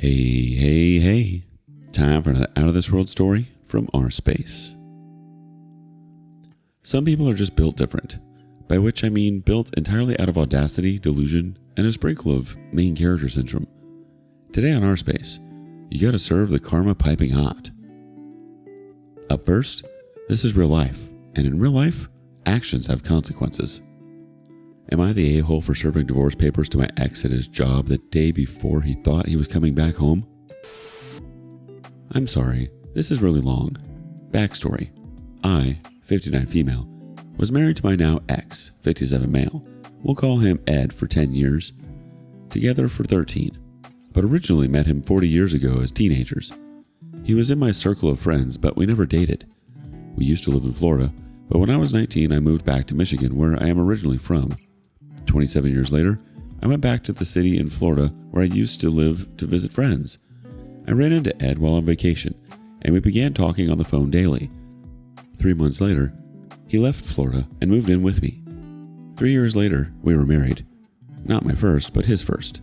Hey. Time for another Out of This World story from rSpace. Some people are just built different, by which I mean built entirely out of audacity, delusion, and a sprinkle of main character syndrome. Today on rSpace, you gotta serve the karma piping hot. Up first, this is real life, and in real life, actions have consequences. Am I the a-hole for serving divorce papers to my ex at his job the day before he thought he was coming back home? I'm sorry, this is really long. Backstory. I, 59 female, was married to my now ex, 57 male. We'll call him Ed for 10 years. Together for 13. But originally met him 40 years ago as teenagers. He was in my circle of friends, but we never dated. We used to live in Florida, but when I was 19, I moved back to Michigan, where I am originally from. 27 years later, I went back to the city in Florida where I used to live to visit friends. I ran into Ed while on vacation, and we began talking on the phone daily. 3 months later, he left Florida and moved in with me. 3 years later, we were married. Not my first, but his first.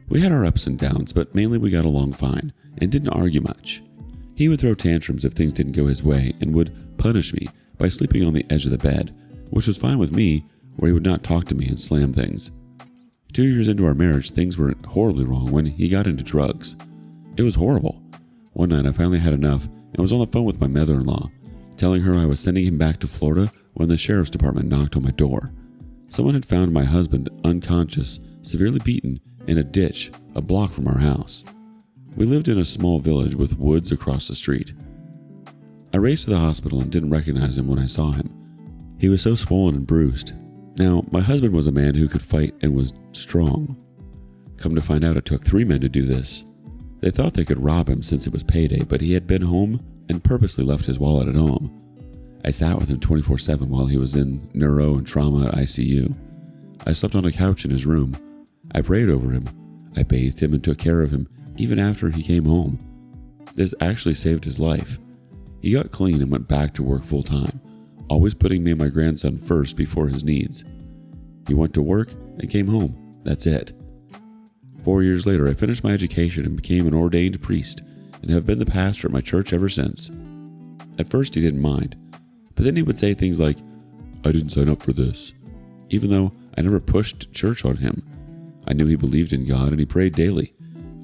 We had our ups and downs, but mainly we got along fine and didn't argue much. He would throw tantrums if things didn't go his way and would punish me by sleeping on the edge of the bed, which was fine with me, where he would not talk to me and slam things. 2 years into our marriage, things went horribly wrong when he got into drugs. It was horrible. One night I finally had enough and was on the phone with my mother-in-law, telling her I was sending him back to Florida when the sheriff's department knocked on my door. Someone had found my husband unconscious, severely beaten, in a ditch a block from our house. We lived in a small village with woods across the street. I raced to the hospital and didn't recognize him when I saw him. He was so swollen and bruised. Now, my husband was a man who could fight and was strong. Come to find out, it took 3 men to do this. They thought they could rob him since it was payday, but he had been home and purposely left his wallet at home. I sat with him 24/7 while he was in neuro and trauma ICU. I slept on a couch in his room. I prayed over him. I bathed him and took care of him even after he came home. This actually saved his life. He got clean and went back to work full time, always putting me and my grandson first before his needs. He went to work and came home. That's it. 4 years later, I finished my education and became an ordained priest and have been the pastor at my church ever since. At first, he didn't mind, but then he would say things like, "I didn't sign up for this," even though I never pushed church on him. I knew he believed in God and he prayed daily.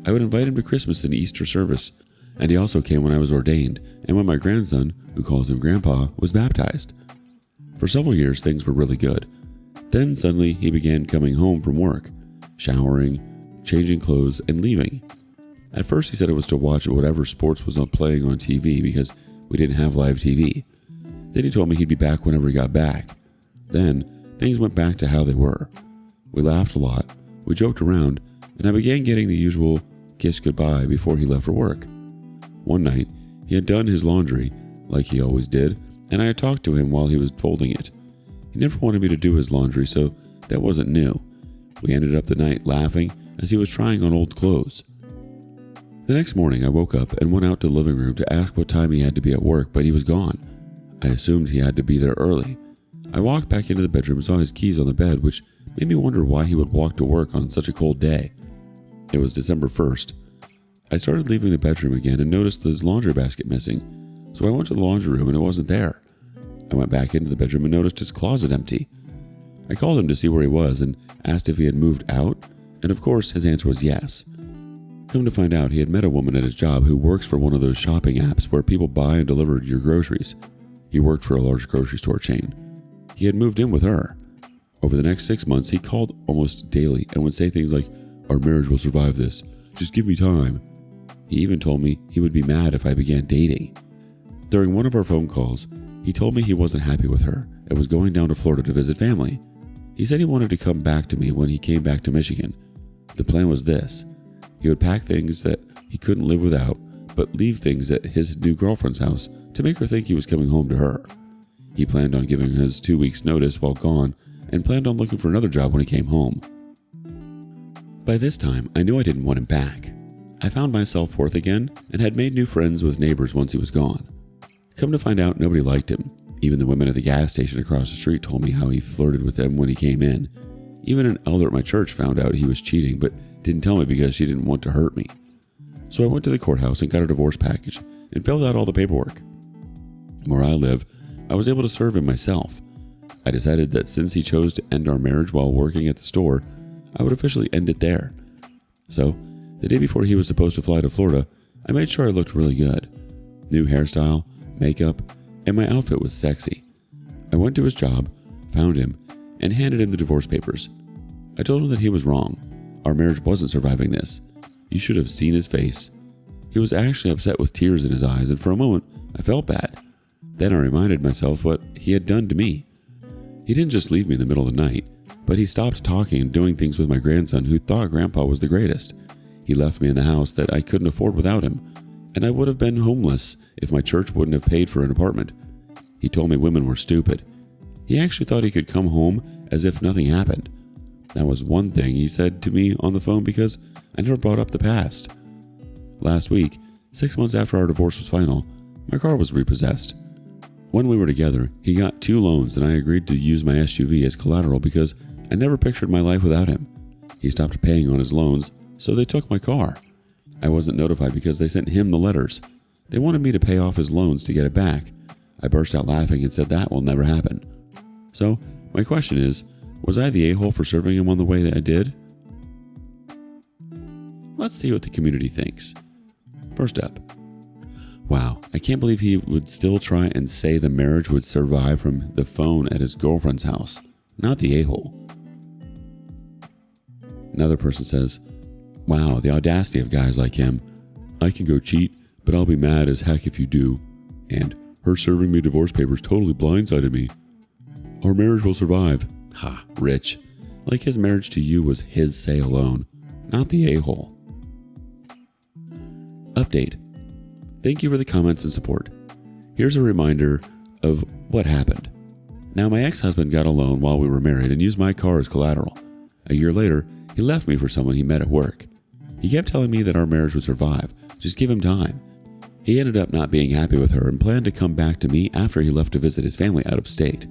I would invite him to Christmas and Easter service, and he also came when I was ordained and when my grandson, who calls him Grandpa, was baptized. For several years, things were really good. Then suddenly he began coming home from work, showering, changing clothes, and leaving. At first he said it was to watch whatever sports was playing on TV because we didn't have live TV. Then he told me he'd be back whenever he got back. Then things went back to how they were. We laughed a lot, we joked around, and I began getting the usual kiss goodbye before he left for work. One night, he had done his laundry, like he always did, and I had talked to him while he was folding it. He never wanted me to do his laundry, so that wasn't new. We ended up the night laughing as he was trying on old clothes. The next morning, I woke up and went out to the living room to ask what time he had to be at work, but he was gone. I assumed he had to be there early. I walked back into the bedroom and saw his keys on the bed, which made me wonder why he would walk to work on such a cold day. It was December 1st. I started leaving the bedroom again and noticed his laundry basket missing, so I went to the laundry room and it wasn't there. I went back into the bedroom and noticed his closet empty. I called him to see where he was and asked if he had moved out, and of course his answer was yes. Come to find out, he had met a woman at his job who works for one of those shopping apps where people buy and deliver your groceries. He worked for a large grocery store chain. He had moved in with her. Over the next 6 months, he called almost daily and would say things like, "Our marriage will survive this. Just give me time." He even told me he would be mad if I began dating. During one of our phone calls, he told me he wasn't happy with her and was going down to Florida to visit family. He said he wanted to come back to me when he came back to Michigan. The plan was this. He would pack things that he couldn't live without, but leave things at his new girlfriend's house to make her think he was coming home to her. He planned on giving his 2 weeks' notice while gone and planned on looking for another job when he came home. By this time, I knew I didn't want him back. I found my self-worth again and had made new friends with neighbors once he was gone. Come to find out, nobody liked him. Even the women at the gas station across the street told me how he flirted with them when he came in. Even an elder at my church found out he was cheating, but didn't tell me because she didn't want to hurt me. So I went to the courthouse and got a divorce package and filled out all the paperwork. Where I live, I was able to serve him myself. I decided that since he chose to end our marriage while working at the store, I would officially end it there. So, the day before he was supposed to fly to Florida, I made sure I looked really good. New hairstyle, makeup, and my outfit was sexy. I went to his job, found him, and handed him the divorce papers. I told him that he was wrong. Our marriage wasn't surviving this. You should have seen his face. He was actually upset with tears in his eyes, and for a moment, I felt bad. Then I reminded myself what he had done to me. He didn't just leave me in the middle of the night, but he stopped talking and doing things with my grandson who thought Grandpa was the greatest. He left me in the house that I couldn't afford without him, and I would have been homeless if my church wouldn't have paid for an apartment. He told me women were stupid. He actually thought he could come home as if nothing happened. That was one thing he said to me on the phone because I never brought up the past. Last week, 6 months after our divorce was final, my car was repossessed. When we were together, he got 2 loans and I agreed to use my SUV as collateral because I never pictured my life without him. He stopped paying on his loans, so they took my car. I wasn't notified because they sent him the letters. They wanted me to pay off his loans to get it back. I burst out laughing and said that will never happen. So, my question is, was I the a-hole for serving him on the way that I did? Let's see what the community thinks. First up, wow, I can't believe he would still try and say the marriage would survive from the phone at his girlfriend's house. Not the a-hole. Another person says, wow, the audacity of guys like him. I can go cheat, but I'll be mad as heck if you do. And her serving me divorce papers totally blindsided me. Our marriage will survive. Ha, Rich. Like his marriage to you was his say alone, not the a-hole. Update. Thank you for the comments and support. Here's a reminder of what happened. Now, my ex-husband got a loan while we were married and used my car as collateral. A year later, he left me for someone he met at work. He kept telling me that our marriage would survive. Just give him time. He ended up not being happy with her and planned to come back to me after he left to visit his family out of state.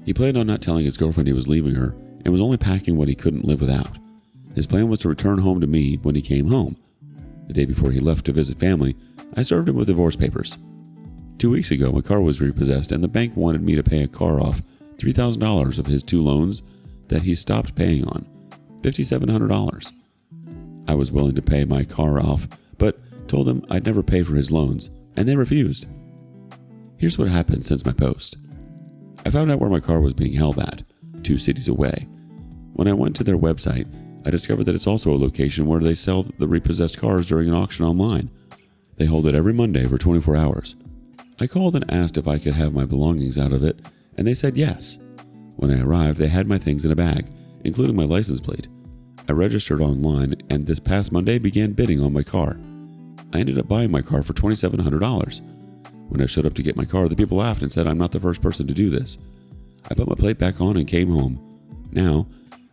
He planned on not telling his girlfriend he was leaving her and was only packing what he couldn't live without. His plan was to return home to me when he came home. The day before he left to visit family, I served him with divorce papers. 2 weeks ago, my car was repossessed and the bank wanted me to pay a car off $3,000 of his 2 loans that he stopped paying on, $5,700. I was willing to pay my car off, but told them I'd never pay for his loans, and they refused. Here's what happened since my post. I found out where my car was being held at, 2 cities away. When I went to their website, I discovered that it's also a location where they sell the repossessed cars during an auction online. They hold it every Monday for 24 hours. I called and asked if I could have my belongings out of it, and they said yes. When I arrived, they had my things in a bag, including my license plate. I registered online, and this past Monday began bidding on my car. I ended up buying my car for $2,700. When I showed up to get my car, the people laughed and said I'm not the first person to do this. I put my plate back on and came home. Now,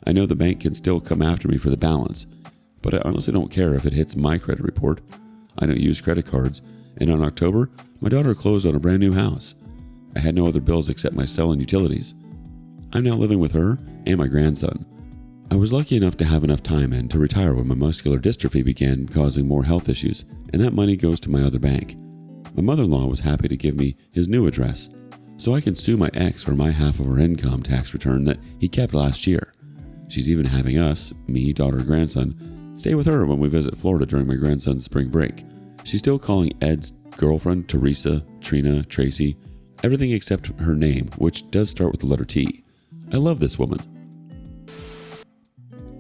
I know the bank can still come after me for the balance, but I honestly don't care if it hits my credit report. I don't use credit cards, and in October, my daughter closed on a brand new house. I had no other bills except my cell and utilities. I'm now living with her and my grandson. I was lucky enough to have enough time in to retire when my muscular dystrophy began causing more health issues, and that money goes to my other bank. My mother-in-law was happy to give me his new address, so I can sue my ex for my half of her income tax return that he kept last year. She's even having us, me, daughter, and grandson, stay with her when we visit Florida during my grandson's spring break. She's still calling Ed's girlfriend Teresa, Trina, Tracy, everything except her name, which does start with the letter T. I love this woman.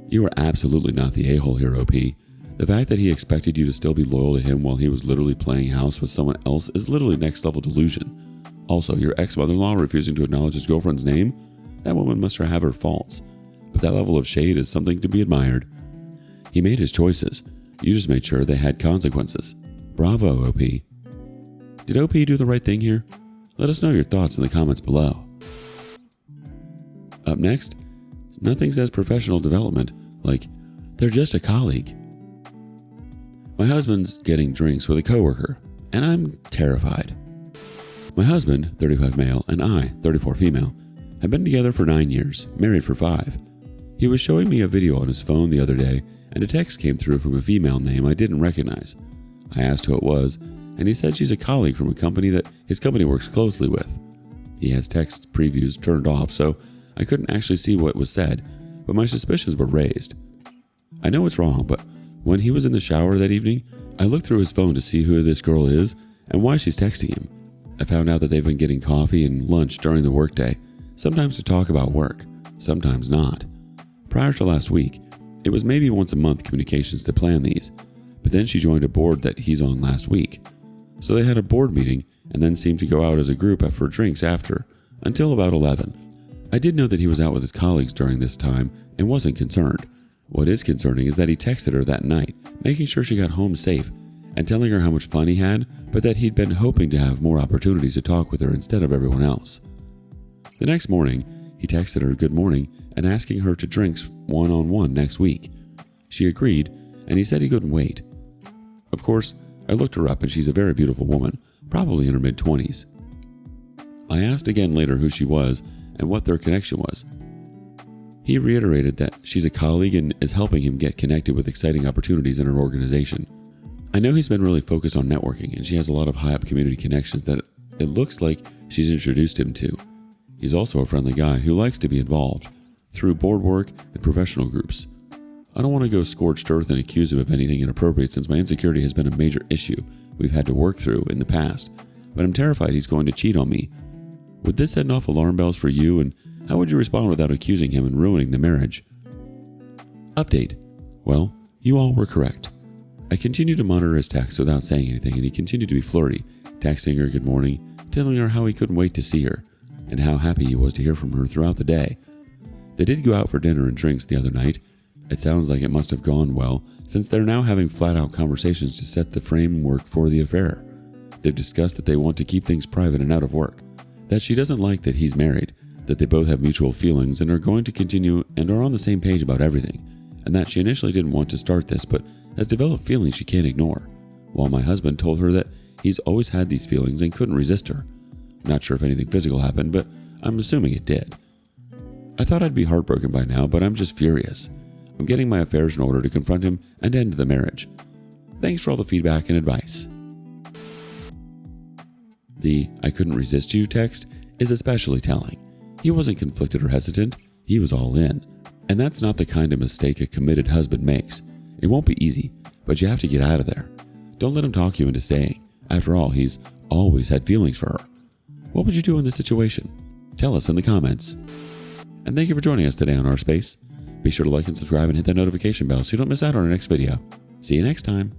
You are absolutely not the a-hole here, OP. The fact that he expected you to still be loyal to him while he was literally playing house with someone else is literally next level delusion. Also, your ex-mother-in-law refusing to acknowledge his girlfriend's name? That woman must have her faults. But that level of shade is something to be admired. He made his choices. You just made sure they had consequences. Bravo, OP. Did OP do the right thing here? Let us know your thoughts in the comments below. Up next, nothing says professional development like they're just a colleague. My husband's getting drinks with a coworker, and I'm terrified. My husband, 35 male, and I, 34 female, have been together for 9 years, married for 5. He was showing me a video on his phone the other day, and a text came through from a female name I didn't recognize. I asked who it was, and he said she's a colleague from a company that his company works closely with. He has text previews turned off, so I couldn't actually see what was said, but my suspicions were raised. I know it's wrong, but when he was in the shower that evening, I looked through his phone to see who this girl is and why she's texting him. I found out that they've been getting coffee and lunch during the workday, sometimes to talk about work, sometimes not. Prior to last week, it was maybe once a month communications to plan these, but then she joined a board that he's on last week. So they had a board meeting and then seemed to go out as a group for drinks after, until about 11. I did know that he was out with his colleagues during this time and wasn't concerned. What is concerning is that he texted her that night, making sure she got home safe and telling her how much fun he had, but that he'd been hoping to have more opportunities to talk with her instead of everyone else. The next morning, he texted her good morning and asking her to drinks one-on-one next week. She agreed, and he said he couldn't wait. Of course, I looked her up and she's a very beautiful woman, probably in her mid-20s. I asked again later who she was and what their connection was. He reiterated that she's a colleague and is helping him get connected with exciting opportunities in her organization. I know he's been really focused on networking, and she has a lot of high-up community connections that it looks like she's introduced him to. He's also a friendly guy who likes to be involved through board work and professional groups. I don't want to go scorched earth and accuse him of anything inappropriate, since my insecurity has been a major issue we've had to work through in the past, but I'm terrified he's going to cheat on me. Would this send off alarm bells for you, and how would you respond without accusing him and ruining the marriage? Update. Well, you all were correct. I continued to monitor his texts without saying anything, and he continued to be flirty, texting her good morning, telling her how he couldn't wait to see her, and how happy he was to hear from her throughout the day. They did go out for dinner and drinks the other night. It sounds like it must have gone well, since they're now having flat-out conversations to set the framework for the affair. They've discussed that they want to keep things private and out of work, that she doesn't like that he's married, that they both have mutual feelings and are going to continue and are on the same page about everything, and that she initially didn't want to start this but has developed feelings she can't ignore, while my husband told her that he's always had these feelings and couldn't resist her. I'm not sure if anything physical happened, but I'm assuming it did. I thought I'd be heartbroken by now, but I'm just furious. I'm getting my affairs in order to confront him and end the marriage. Thanks for all the feedback and advice. The "I couldn't resist you" text is especially telling. He wasn't conflicted or hesitant, he was all in. And that's not the kind of mistake a committed husband makes. It won't be easy, but you have to get out of there. Don't let him talk you into staying. After all, he's always had feelings for her. What would you do in this situation? Tell us in the comments. And thank you for joining us today on rSpace. Be sure to like and subscribe and hit that notification bell so you don't miss out on our next video. See you next time.